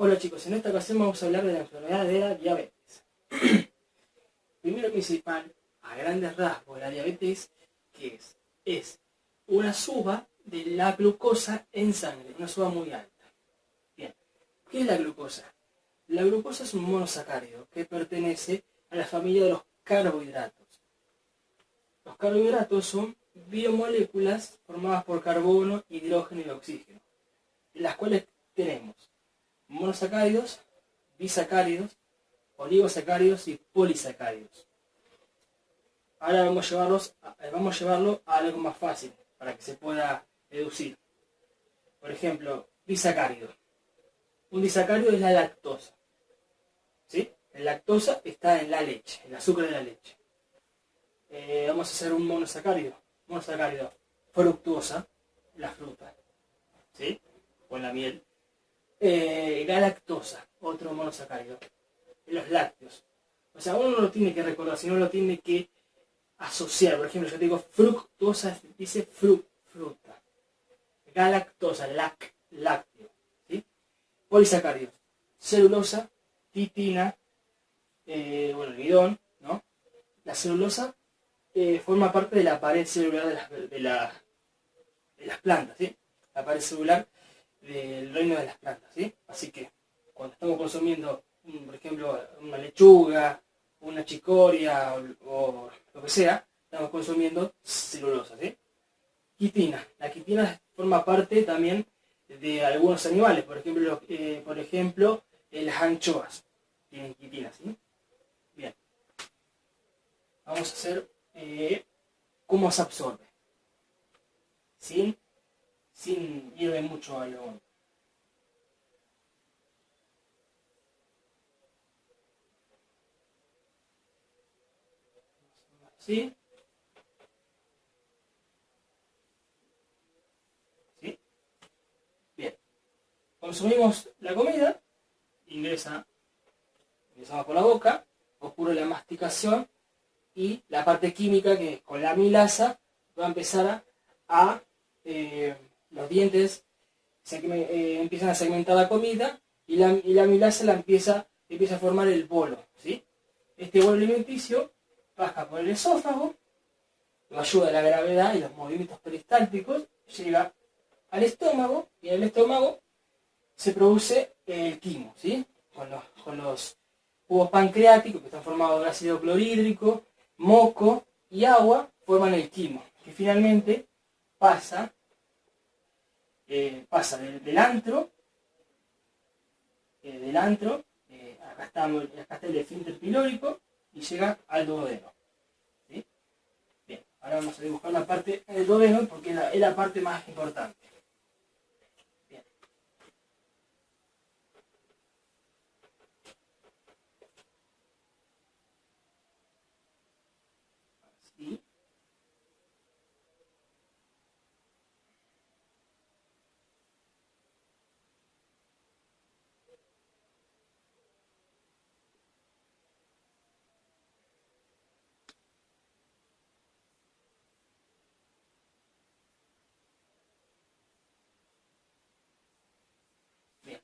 Hola chicos, en esta ocasión vamos a hablar de la enfermedad de la diabetes. Primero y principal, a grandes rasgos, la diabetes, ¿qué es? Es una suba de la glucosa en sangre, una suba muy alta. Bien, ¿qué es la glucosa? La glucosa es un monosacárido que pertenece a la familia de los carbohidratos. Los carbohidratos son biomoléculas formadas por carbono, hidrógeno y oxígeno, en las cuales tenemos monosacáridos, disacáridos, oligosacáridos y polisacáridos. Ahora vamos a llevarlo a algo más fácil para que se pueda deducir. Por ejemplo, disacárido. Un disacárido es la lactosa. ¿Sí? La lactosa está en la leche, el azúcar de la leche. Vamos a hacer un monosacárido. Monosacárido, fructuosa, la fruta. ¿Sí? O la miel. Galactosa, otro monosacárido, los lácteos. O sea, uno no lo tiene que recordar, sino lo tiene que asociar. Por ejemplo, yo te digo fructosa, dice fruta. Galactosa, lácteo. ¿Sí? Polisacáridos, celulosa, titina, almidón, ¿no? La celulosa forma parte de la pared celular de las plantas, ¿sí? La pared celular del reino de las plantas, ¿sí? Así que cuando estamos consumiendo, por ejemplo, una lechuga, una chicoria o lo que sea, estamos consumiendo celulosa, ¿sí? Quitina. La quitina forma parte también de algunos animales, por ejemplo, las anchoas tienen quitina, ¿sí? Bien. Vamos a hacer cómo se absorbe. Sin irme mucho a lo... ¿Sí? ¿Sí? Bien. Consumimos la comida, ingresamos por la boca, ocurre la masticación y la parte química que con la amilasa va a empezar a los dientes empiezan a segmentar la comida y la amilasa empieza a formar el bolo, ¿sí? Este bolo alimenticio baja por el esófago, lo ayuda a la gravedad y los movimientos peristálticos, llega al estómago y en el estómago se produce el quimo, ¿sí? Con los jugos pancreáticos que están formados de ácido clorhídrico, moco y agua forman el quimo, que finalmente pasa del antro, acá está el esfínter pilórico y llega al duodeno. ¿Sí? Bien, ahora vamos a dibujar la parte del duodeno porque es la parte más importante. Bien. Así. Bien.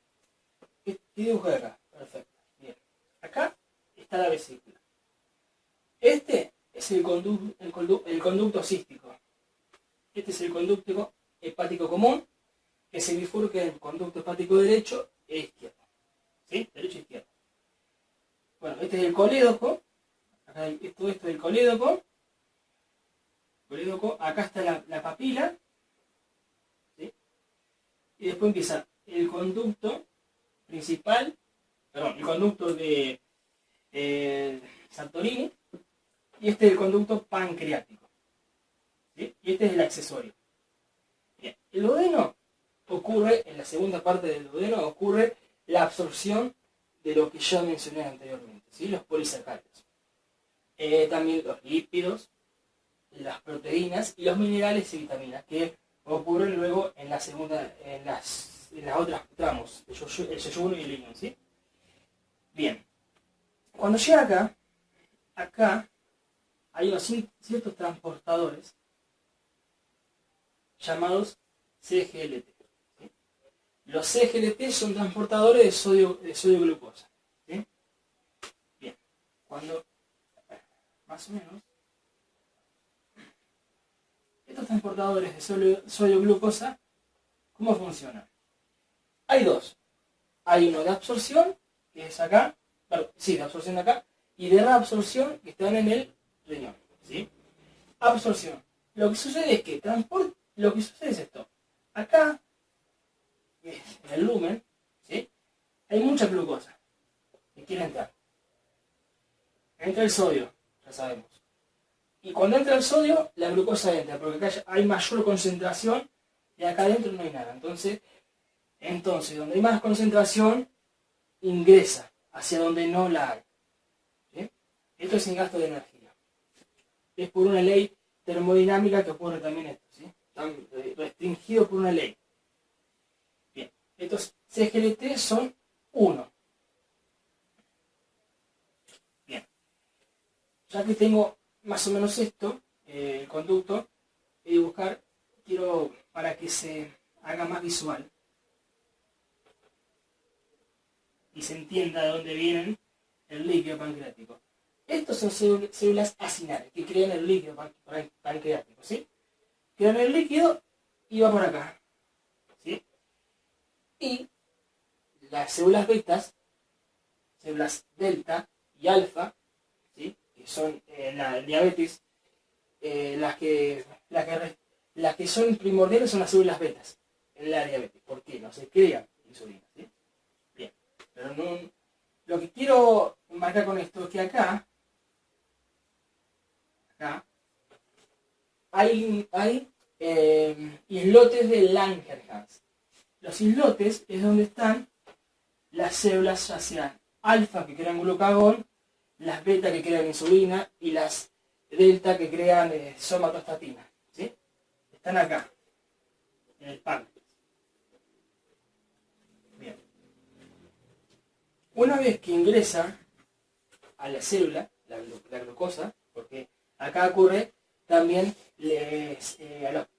¿Qué dibujé acá? Perfecto. Bien. Acá está la vesícula. Este es el conducto cístico. Este es el conducto hepático común, que se bifurca en el conducto hepático derecho e izquierdo. ¿Sí? Derecho e izquierdo. Bueno, este es el colédoco. Acá esto es el colédoco. Acá está la papila. ¿Sí? Y después empieza el conducto principal, el conducto de Santorini. Y este es el conducto pancreático. ¿Sí? Y este es el accesorio. Bien. El duodeno ocurre, en la segunda parte del duodeno, ocurre la absorción de lo que ya mencioné anteriormente, ¿sí? Los polisacáridos. También los lípidos, las proteínas y los minerales y vitaminas que ocurren luego en las otras tramos, el yeyuno y el ilion, ¿sí? Bien. Cuando llega acá hay unos ciertos transportadores llamados CGLT. ¿Sí? Los CGLT son transportadores de sodio glucosa. ¿Sí? Bien, cuando más o menos estos transportadores de sodio glucosa, ¿cómo funcionan? Hay dos. Hay uno de absorción, que es acá, de absorción de acá, y de reabsorción, que están en el riñón. ¿Sí? Absorción. Lo que sucede es que lo que sucede es esto. Acá, en el lumen, ¿sí? Hay mucha glucosa que quiere entrar. Entra el sodio, ya sabemos. Y cuando entra el sodio, la glucosa entra, porque acá hay mayor concentración y acá adentro no hay nada. Entonces, donde hay más concentración, ingresa hacia donde no la hay. ¿Sí? Esto es sin gasto de energía. Es por una ley termodinámica que ocurre también esto. ¿Sí? Están restringidos por una ley. Bien, estos CGLT son 1. Bien, ya que tengo más o menos esto, el conducto, voy a buscar, quiero para que se haga más visual y se entienda de dónde vienen el líquido pancreático. Estos son células acinales que crean el líquido pancreático, ¿sí? Crean el líquido y va por acá, ¿sí? Y las células betas, células delta y alfa, ¿sí? Que son en la diabetes, las que son primordiales son las células betas en la diabetes. ¿Por qué? No se crea insulina, ¿sí? Bien, pero no, lo que quiero marcar con esto es que acá hay islotes de Langerhans. Los islotes es donde están las células, ya sean alfa que crean glucagón, las beta que crean insulina y las delta que crean somatostatina. ¿Sí? Están acá, en el páncreas. Bien. Una vez que ingresa a la célula, la glucosa, porque acá ocurre también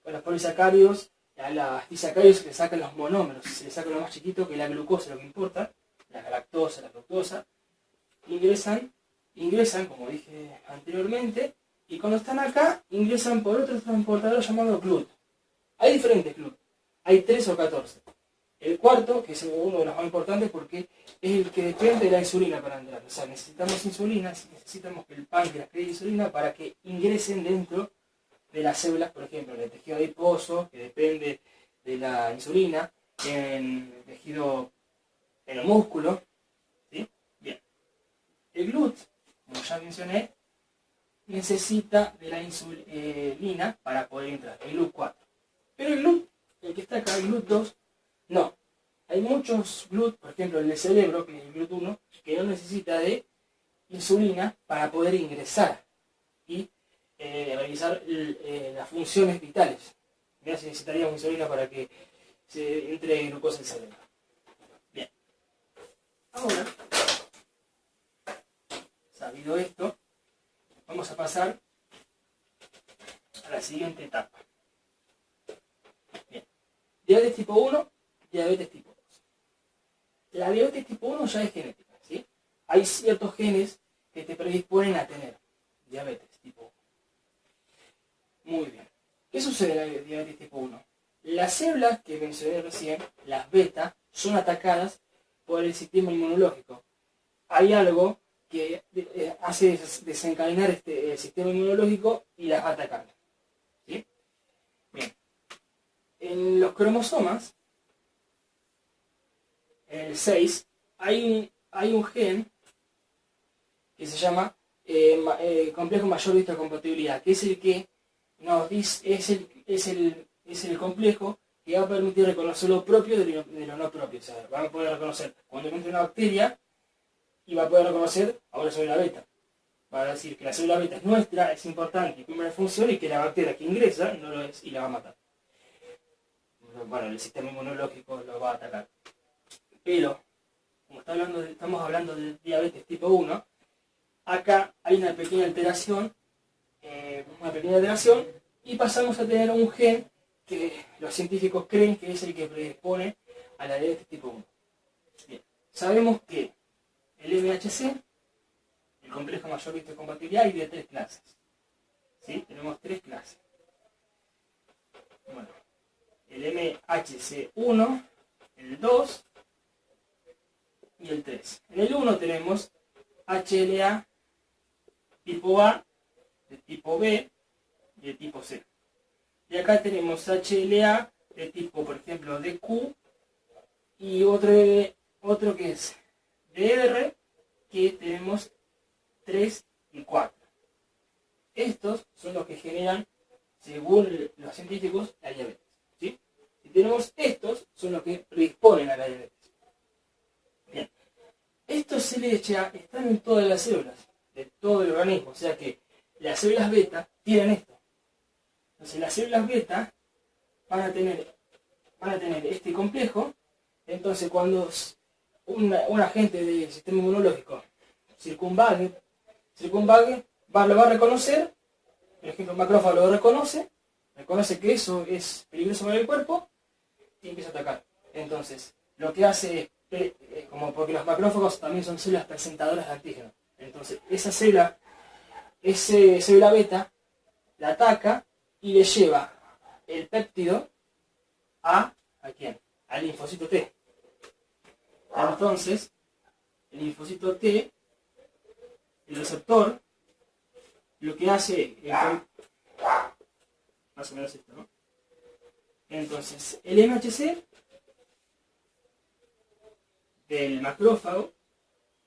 a los polisacáridos, a las disacáridos se le sacan los monómeros, se le saca lo más chiquito que la glucosa, lo que importa, la galactosa, la fructosa, ingresan, como dije anteriormente, y cuando están acá, ingresan por otro transportador llamado GLUT. Hay diferentes GLUT, hay 3 o 14. El cuarto, que es uno de los más importantes porque es el que depende de la insulina para entrar. O sea, necesitamos insulina, necesitamos que el páncreas cree insulina para que ingresen dentro de las células, por ejemplo, en el tejido adiposo, que depende de la insulina, en el tejido, en el músculo. ¿Sí? Bien. El GLUT, como ya mencioné, necesita de la insulina para poder entrar, el GLUT4. Pero el GLUT, el que está acá, el GLUT2, no. Hay muchos GLUT, por ejemplo el del cerebro, que es el GLUT1, que no necesita de insulina para poder ingresar y realizar las funciones vitales. Mirá si necesitaríamos insulina para que se entre glucosa al cerebro. Bien. Ahora, sabido esto, vamos a pasar a la siguiente etapa. Bien. Diabetes tipo 1, diabetes tipo 2. La diabetes tipo 1 ya es genética, ¿sí? Hay ciertos genes que te predisponen a tener diabetes tipo 1. Muy bien. ¿Qué sucede en la diabetes tipo 1? Las células que mencioné recién, las beta, son atacadas por el sistema inmunológico. Hay algo que hace desencadenar el sistema inmunológico y las va atacando. ¿Sí? Bien. En los cromosomas, en el 6, hay un gen que se llama complejo mayor de histocompatibilidad, que es el que nos dice, es el complejo que va a permitir reconocer lo propio de lo no propio. O sea, va a poder reconocer cuando entra una bacteria y va a poder reconocer a una célula beta. Va a decir que la célula beta es nuestra, es importante y cumple una función, y que la bacteria que ingresa no lo es y la va a matar. Bueno, el sistema inmunológico lo va a atacar. Pero, como estamos hablando de diabetes tipo 1, acá hay una pequeña alteración, y pasamos a tener un gen que los científicos creen que es el que predispone a la diabetes tipo 1. Bien. Sabemos que el MHC, el complejo mayor histocompatibilidad, hay de 3 clases. ¿Sí? Tenemos 3 clases. Bueno, el MHC1, el 2 y el 3. En el 1 tenemos HLA tipo A, de tipo B y de tipo C. Y acá tenemos HLA de tipo, por ejemplo, DQ y otro que es DR, que tenemos 3 y 4. Estos son los que generan, según los científicos, la diabetes. ¿Sí? Si tenemos estos, son los que predisponen a la diabetes. Bien. Estos CLHA están en todas las células de todo el organismo, o sea que las células beta tienen esto. Entonces las células beta van a tener este complejo. Entonces cuando un agente del sistema inmunológico circunvague, lo va a reconocer. Por ejemplo, un macrófago lo reconoce que eso es peligroso para el cuerpo y empieza a atacar. Entonces, lo que hace es, como porque los macrófagos también son células presentadoras de antígenos. Entonces, esa célula beta, la ataca y le lleva el péptido ¿a quién? Al linfocito T. Entonces, el linfocito T, el receptor, lo que hace más o menos esto, ¿no? Entonces, el MHC del macrófago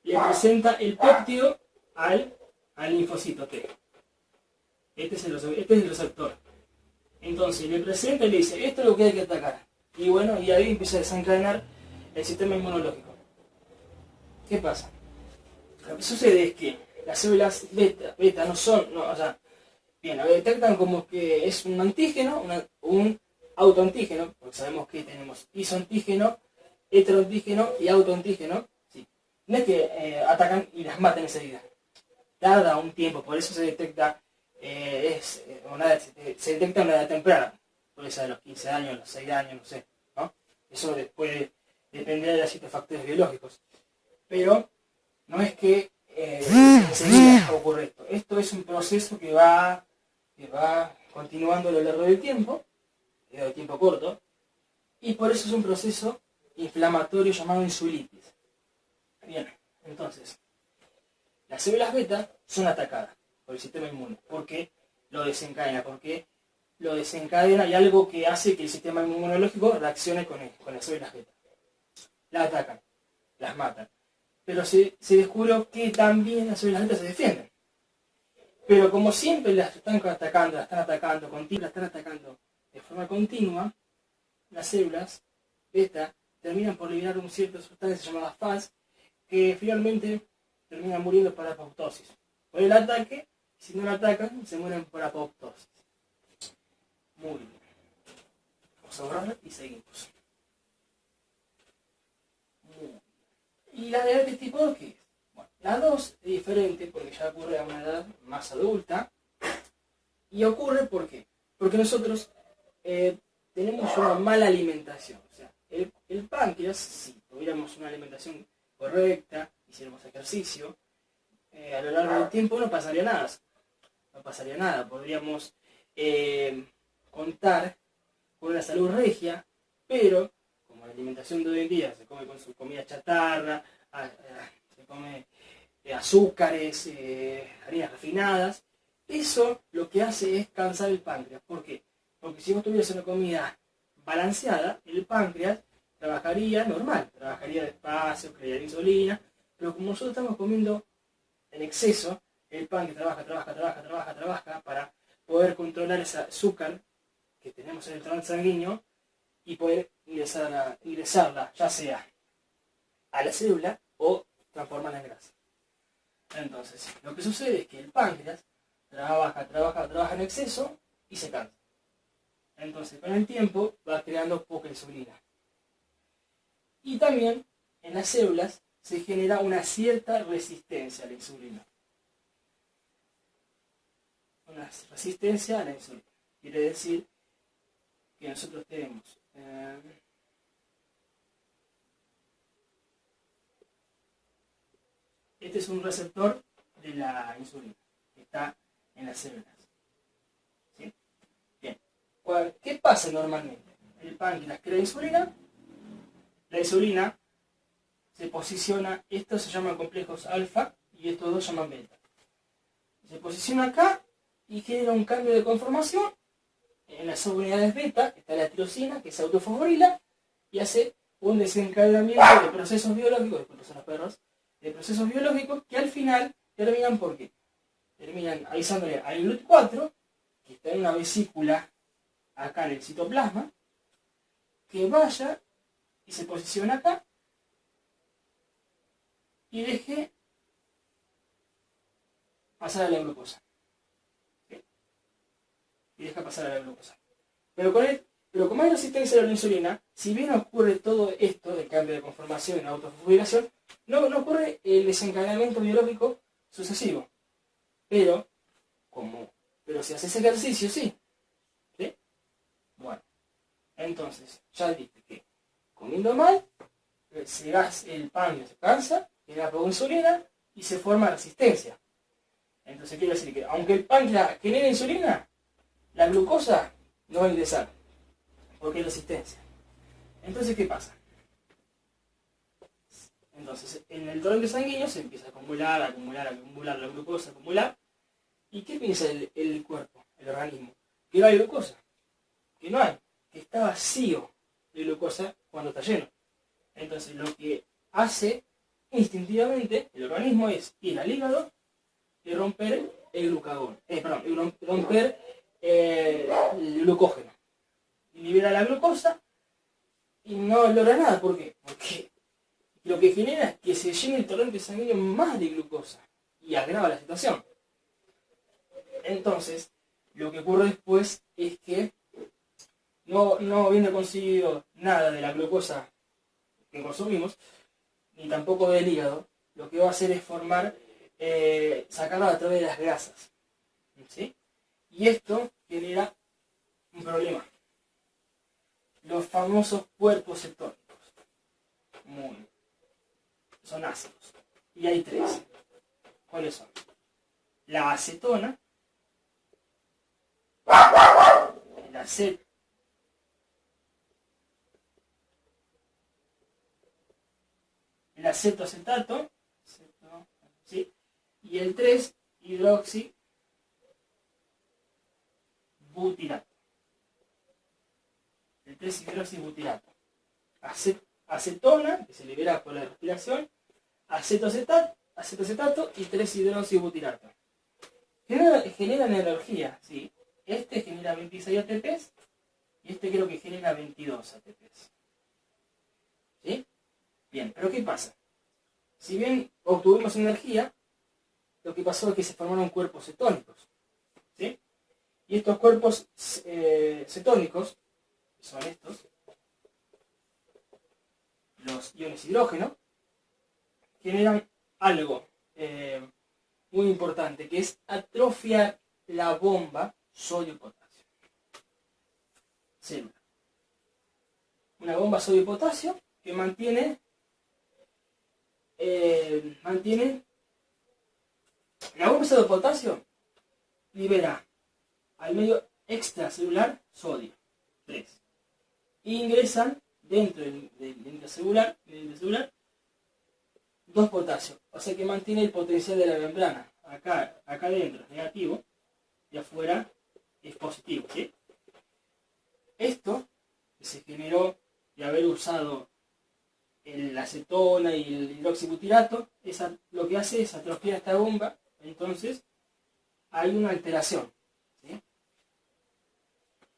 le presenta el péptido al linfocito T. Este es el receptor. Entonces le presenta y le dice, esto es lo que hay que atacar. Y bueno, y ahí empieza a desencadenar el sistema inmunológico. ¿Qué pasa? Lo que sucede es que las células beta no son, bien, lo detectan como que es un antígeno, un autoantígeno, porque sabemos que tenemos isoantígeno, heteroantígeno y autoantígeno. ¿Sí? No es que atacan y las matan enseguida. Tarda un tiempo, por eso se detecta se detecta a una edad temprana, puede ser a los 15 años, a los 6 años, no sé, ¿no? Eso puede depender de ciertos factores biológicos. Pero no es que enseguida ocurre esto. Esto es un proceso que va continuando a lo largo del tiempo corto, y por eso es un proceso inflamatorio llamado insulitis. Bien, entonces, las células beta son atacadas por el sistema inmune, porque lo desencadena y algo que hace que el sistema inmunológico reaccione con las células beta. Las atacan, las matan. Pero se descubrió que también las células beta se defienden. Pero como siempre las están atacando de forma continua, las células beta terminan por liberar una cierta sustancia llamada FAS, que finalmente terminan muriendo por apoptosis. Por el ataque, si no la atacan, se mueren por apoptosis. Muy bien. Vamos a borrar y seguimos. ¿Y la diabetes tipo 2 qué es? Bueno, la 2 es diferente porque ya ocurre a una edad más adulta. Y ocurre ¿por qué? Porque nosotros tenemos una mala alimentación. O sea, el páncreas, si tuviéramos una alimentación correcta, hiciéramos ejercicio, a lo largo del tiempo no pasaría nada. Podríamos contar con una salud regia, pero como la alimentación de hoy en día se come con su comida chatarra, se come azúcares, harinas refinadas, eso lo que hace es cansar el páncreas. ¿Por qué? Porque si vos tuvieras una comida balanceada, el páncreas trabajaría normal, trabajaría despacio, crearía insulina, pero como nosotros estamos comiendo en exceso, el páncreas trabaja para poder controlar ese azúcar que tenemos en el torrente sanguíneo y poder ingresarla ya sea a la célula o transformarla en grasa. Entonces, lo que sucede es que el páncreas trabaja en exceso y se cansa. Entonces, con el tiempo va creando poca insulina. Y también en las células se genera una cierta resistencia a la insulina. Una resistencia a la insulina. Quiere decir que nosotros tenemos Este es un receptor de la insulina que está en las células. ¿Sí? Bien. ¿Qué pasa normalmente? El páncreas crea insulina, la insulina se posiciona, estos se llaman complejos alfa y estos dos se llaman beta. Se posiciona acá y genera un cambio de conformación. En las subunidades beta está la tirosina, que se autofosforila y hace un desencadenamiento de procesos biológicos, después son los perros, de procesos biológicos que al final terminan ¿por qué? Terminan avisándole al GLUT4, que está en una vesícula acá en el citoplasma, que vaya y se posiciona acá y deje pasar a la glucosa. ¿Sí? Y deja pasar a la glucosa. Pero como hay resistencia a la insulina, si bien ocurre todo esto de cambio de conformación en autofosforilación, no ocurre el desencadenamiento biológico sucesivo. Pero si haces ejercicio, sí. ¿Sí? Bueno, entonces, ya dije que comiendo mal, el pan se cansa, genera poca insulina y se forma resistencia. Entonces quiere decir que aunque el páncreas genere insulina, la glucosa no va a ingresar, porque hay resistencia. Entonces, ¿qué pasa? Entonces, en el torrente sanguíneo se empieza a acumular la glucosa, acumular. ¿Y qué piensa el cuerpo, el organismo? Que no hay glucosa, que no hay, que está vacío de glucosa cuando está lleno. Entonces, lo que hace instintivamente el organismo es ir al hígado y romper el glucagón, romper el glucógeno. Libera la glucosa y no logra nada. ¿Por qué? Porque lo que genera es que se llene el torrente sanguíneo más de glucosa y agrava la situación. Entonces, lo que ocurre después es que no habiendo conseguido nada de la glucosa que consumimos, ni tampoco del hígado, lo que va a hacer es sacarla a través de las grasas. ¿Sí? Y esto genera un problema. Los famosos cuerpos cetónicos. Son ácidos. Y hay tres. ¿Cuáles son? La acetona, el acetoacetato, ¿sí? Y el 3-hidroxibutirato. El 3-hidroxibutirato. Acetona, que se libera por la respiración, acetoacetato y 3-hidroxibutirato. Generan energía, ¿sí? Este genera 26 ATPs y este creo que genera 22 ATPs. ¿Sí? Bien, pero ¿qué pasa? Si bien obtuvimos energía, lo que pasó es que se formaron cuerpos cetónicos. ¿Sí? Y estos cuerpos cetónicos, que son estos, los iones hidrógeno, generan algo muy importante, que es atrofiar la bomba sodio-potasio. Célula. Una bomba sodio-potasio que mantiene la bomba sodio-potasio libera al medio extracelular sodio 3 e ingresan dentro del intracelular 2 potasio, o sea que mantiene el potencial de la membrana. Acá adentro es negativo y afuera es positivo, ¿sí? Esto que se generó de haber usado la acetona y el hidroxibutirato, lo que hace es atrofiar esta bomba, entonces hay una alteración. ¿Sí?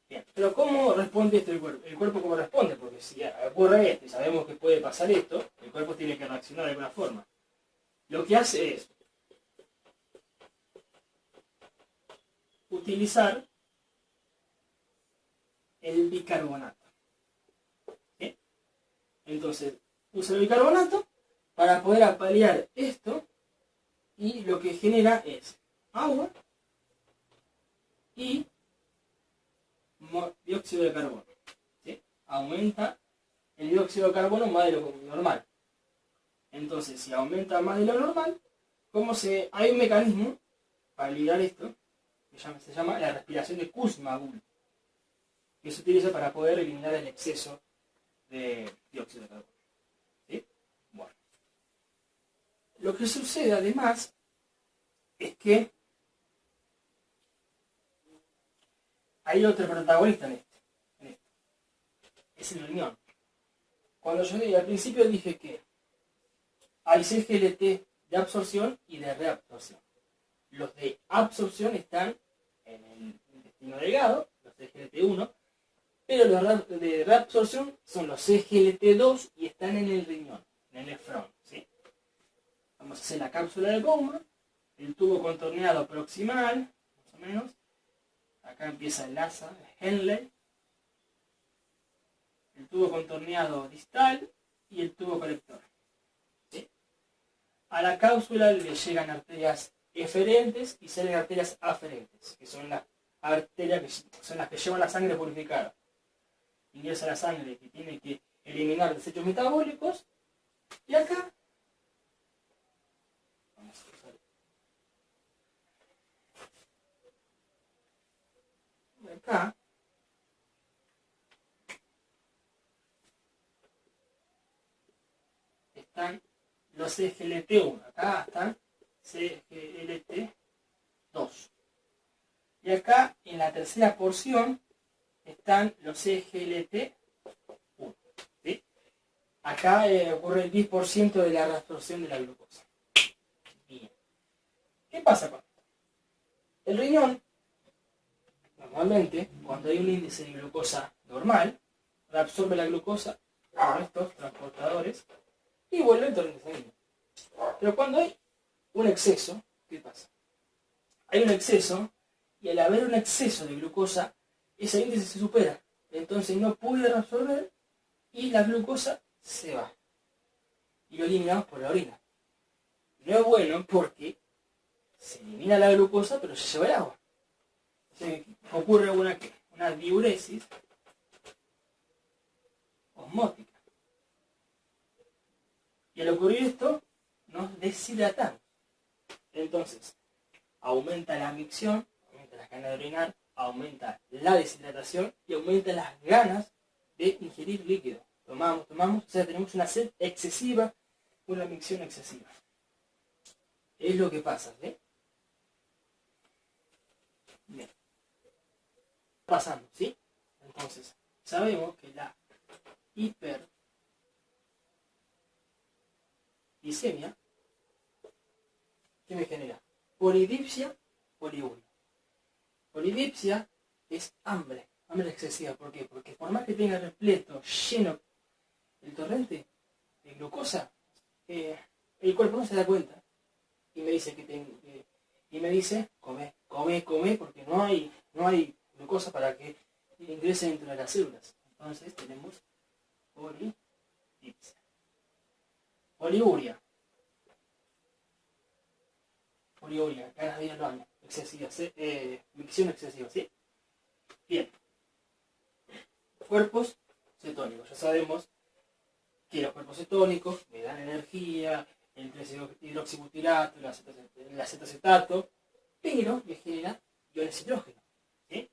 Bien, pero ¿cómo responde esto el cuerpo? ¿El cuerpo cómo responde? Porque si ocurre esto y sabemos que puede pasar esto, el cuerpo tiene que reaccionar de alguna forma. Lo que hace es utilizar el bicarbonato. ¿Sí? Entonces, usa el bicarbonato para poder apalear esto y lo que genera es agua y dióxido de carbono. ¿Sí? Aumenta el dióxido de carbono más de lo normal. Entonces, si aumenta más de lo normal, Hay un mecanismo para liberar esto, que se llama la respiración de Kussmaul, que se utiliza para poder eliminar el exceso de dióxido de carbono. ¿Sí? Bueno. Lo que sucede además es que hay otro protagonista en esto. Es el riñón. Cuando yo al principio dije que hay CGLT de absorción y de reabsorción. Los de absorción están en el intestino delgado, los CGLT1, pero los de reabsorción son los CGLT2 y están en el riñón, en el nefrón. ¿Sí? Vamos a hacer la cápsula de Bowman, el tubo contorneado proximal, más o menos. Acá empieza el asa de Henle, el tubo contorneado distal y el tubo colector. ¿Sí? A la cápsula le llegan arterias eferentes y salen arterias aferentes, que son las arterias que son las que llevan la sangre purificada. Ingresa la sangre que tiene que eliminar desechos metabólicos, y acá están los CGLT1, acá están CGLT2. Y acá en la tercera porción están los CGLT1. ¿Sí? Acá ocurre el 10% de la reabsorción de la glucosa. Bien. ¿Qué pasa con esto? El riñón, normalmente, cuando hay un índice de glucosa normal, reabsorbe la glucosa por estos transportadores y vuelve al torrente sanguíneo. Pero cuando hay un exceso, ¿qué pasa? Hay un exceso, y al haber un exceso de glucosa, ese índice se supera. Entonces no puede reabsorber y la glucosa se va. Y lo eliminamos por la orina. No es bueno porque se elimina la glucosa, pero se lleva el agua. Entonces ocurre una diuresis osmótica. Y al ocurrir esto, nos deshidratamos. Entonces, aumenta la micción, aumenta las ganas de orinar, aumenta la deshidratación y aumenta las ganas de ingerir líquido. Tomamos, o sea, tenemos una sed excesiva, una micción excesiva. Es lo que pasa, ¿sí? Bien. Pasando, ¿sí? Entonces, sabemos que la hiperglicemia, ¿qué me genera? Polidipsia, poliuria. Polidipsia es hambre excesiva. ¿Por qué? Porque por más que tenga repleto, lleno el torrente de glucosa, el cuerpo no se da cuenta y me dice come, porque no hay glucosa para que ingrese dentro de las células. Entonces tenemos polidipsia. Poliuria, ganas de ir al baño, excesiva, micción excesiva, ¿sí? Bien. Cuerpos cetónicos. Ya sabemos que los cuerpos cetónicos me dan energía, el 3-hidroxibutirato, el acetacetato, pero me genera iones hidrógeno. ¿Sí?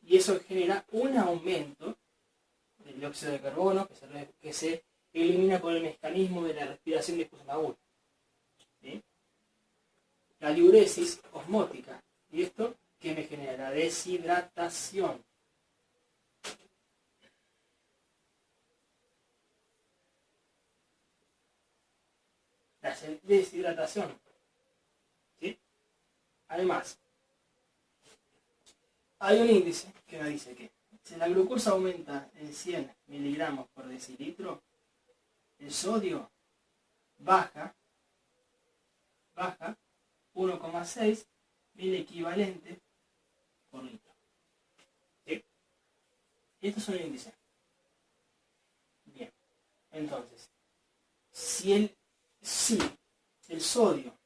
Y eso genera un aumento del dióxido de carbono que se elimina por el mecanismo de la respiración de Kussmaul. ¿Sí? La diuresis osmótica. ¿Y esto qué me genera? La deshidratación. La deshidratación. ¿Sí? Además, hay un índice que nos dice que si la glucosa aumenta en 100 miligramos por decilitro, el sodio baja 1,6 mil equivalente por litro. ¿Sí? Estos son el índice. Bien. Entonces, si el sodio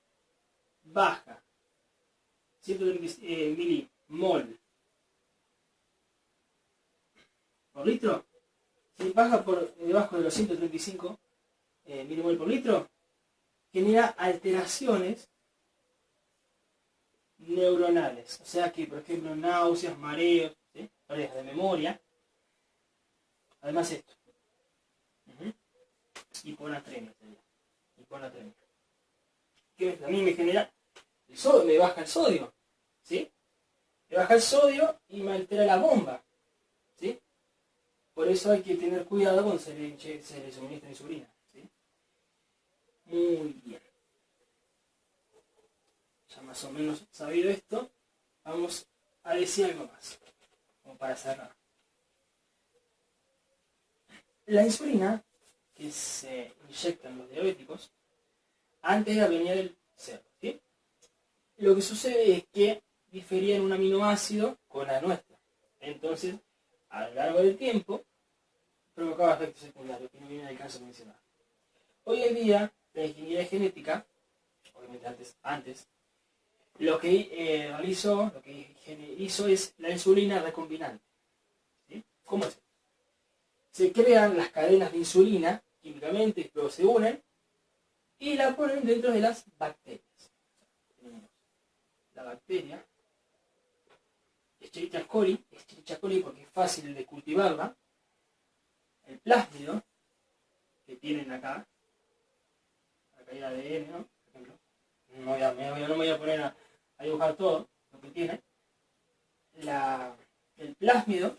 baja 100 milimol por litro, si baja por debajo de los 135 milimol por litro, genera alteraciones neuronales. O sea que, por ejemplo, náuseas, mareos, ¿sí? Pérdidas de memoria. Además esto. Hiponatremia. Hiponatremia. Que también me genera el sodio, me baja el sodio. ¿Sí? Me baja el sodio y me altera la bomba. ¿Sí? Por eso hay que tener cuidado cuando se le suministra insulina. ¿Sí? Muy bien. Ya más o menos sabido esto, vamos a decir algo más, como para cerrar. La insulina que se inyecta en los diabéticos, antes venía del cerdo, ¿sí? Lo que sucede es que difería en un aminoácido con la nuestra. Entonces, a lo largo del tiempo, provocaba efectos secundarios que no viene al caso mencionar. Hoy en día, la ingeniería genética, obviamente antes, lo que hizo es la insulina recombinante. ¿Sí? ¿Cómo es? Se crean las cadenas de insulina químicamente, luego se unen y la ponen dentro de las bacterias. Tenemos la bacteria Escherichia coli porque es fácil de cultivarla, el plásmido que tienen acá, la caída de ADN, ¿no? Por ejemplo, no me voy a poner a dibujar todo lo que tiene. El plásmido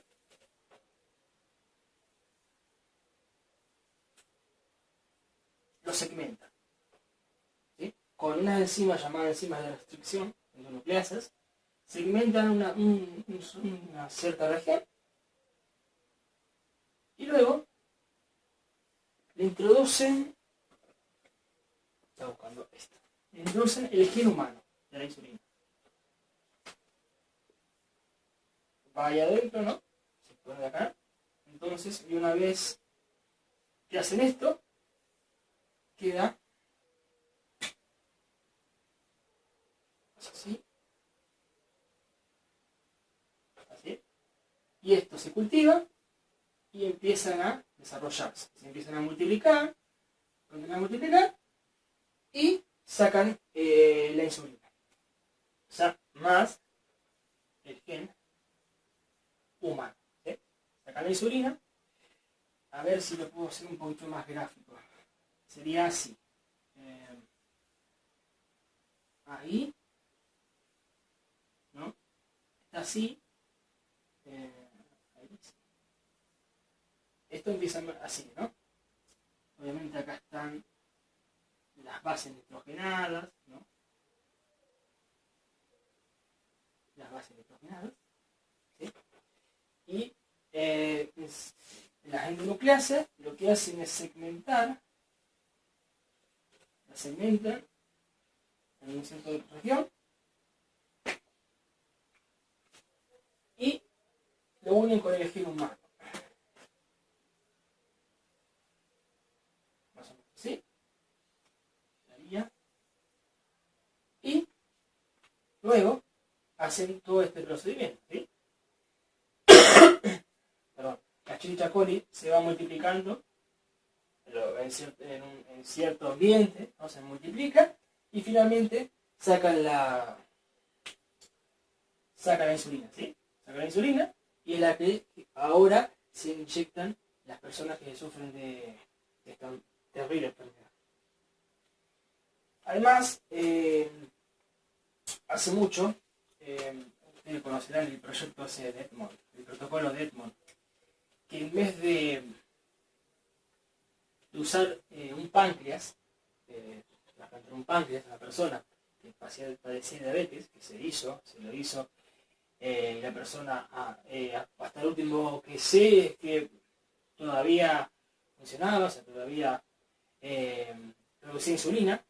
lo segmenta, ¿sí? Con unas enzimas llamadas enzimas de restricción endonucleasas, segmentan una cierta región y luego le introducen, está buscando esto, le introducen el gen humano de la insulina. Va ahí adentro, ¿no? Se pone de acá. Entonces, y una vez que hacen esto, queda así. Así. Y esto se cultiva y empiezan a desarrollarse. Se empiezan a multiplicar, y sacan la insulina. O sea, más el gen humano. ¿Sí? Sacan la insulina. A ver si lo puedo hacer un poquito más gráfico. Sería así. Ahí. ¿No? Está así. Ahí. Esto empieza así, ¿no? Obviamente acá están las bases nitrogenadas, ¿no? Las bases nitrogenadas. ¿Sí? Y las endonucleasas lo que hacen es segmentar, la segmentan en un centro de región y lo unen con el gen humano. Más o menos así. Y luego hacen todo este procedimiento, ¿sí? Perdón. La Escherichia coli se va multiplicando en cierto ambiente, ¿no? Se multiplica y finalmente sacan la insulina, ¿sí? Sacan la insulina y es la que ahora se inyectan las personas que sufren de esta terrible enfermedad. Además, hace mucho, ustedes conocerán el proyecto ese de Edmond, el protocolo de Edmond, que en vez de usar un páncreas, trasplantar un páncreas a una persona que padecía diabetes, que se lo hizo, la persona hasta el último que sé es que todavía funcionaba, o sea, todavía producía insulina,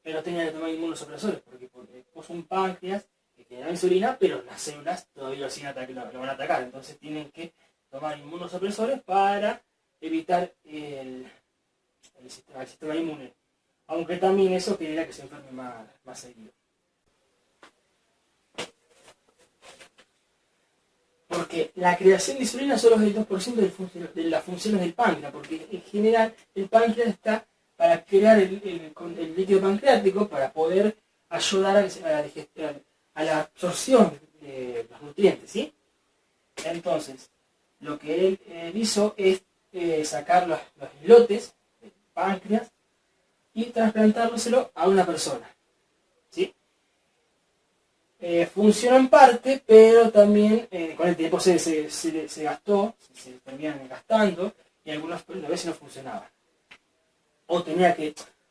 pero tenía que tomar inmunosupresores, porque puso un páncreas que generaba insulina, pero las células todavía lo van a atacar, entonces tienen que tomar inmunosupresores para evitar el sistema inmune, aunque también eso genera que se enferme más seguido. Porque la creación de insulina solo es el 2% de las funciones del páncreas, porque en general el páncreas está para crear el líquido pancreático para poder ayudar a la absorción de los nutrientes, ¿sí? Entonces, lo que él hizo es sacar los islotes del páncreas y trasplantárselo a una persona, ¿sí? Funciona en parte, pero también con el tiempo se gastó, se terminan gastando y algunas veces no funcionaban. O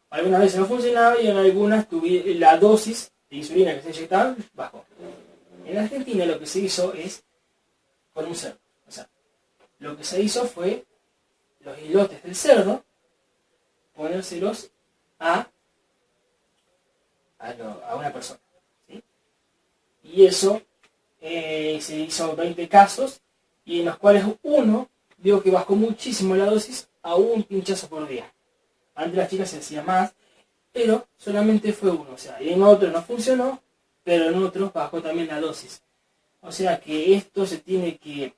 algunas veces no funcionaba y en algunas la dosis de insulina que se inyectaba bajó. En Argentina lo que se hizo es con un cerdo. O sea, lo que se hizo fue los islotes del cerdo, ponérselos a una persona. ¿Sí? Y eso se hizo 20 casos y en los cuales uno vio que bajó muchísimo la dosis a un pinchazo por día. Antes las chicas se hacía más, pero solamente fue uno. O sea, y en otro no funcionó, pero en otros bajó también la dosis. O sea que esto se tiene que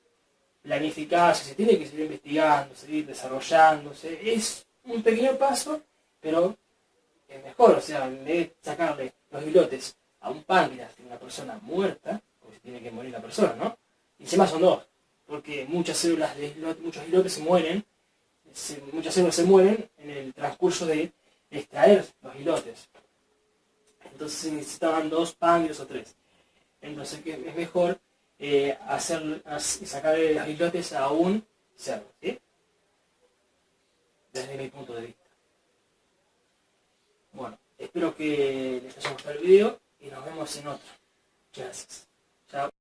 planificarse, se tiene que seguir investigando, seguir desarrollándose. Es un pequeño paso, pero es mejor. O sea, en vez de sacarle los islotes a un páncreas de una persona muerta, porque tiene que morir la persona, ¿no? Y encima son dos, porque muchas células muchos islotes se mueren, muchas células se mueren en el transcurso de extraer los islotes. Entonces se necesitaban 2 páncreas o 3. Entonces es mejor sacarle los islotes a un cerdo, ¿sí? Desde mi punto de vista. Bueno, espero que les haya gustado el video y nos vemos en otro. Gracias. Chao.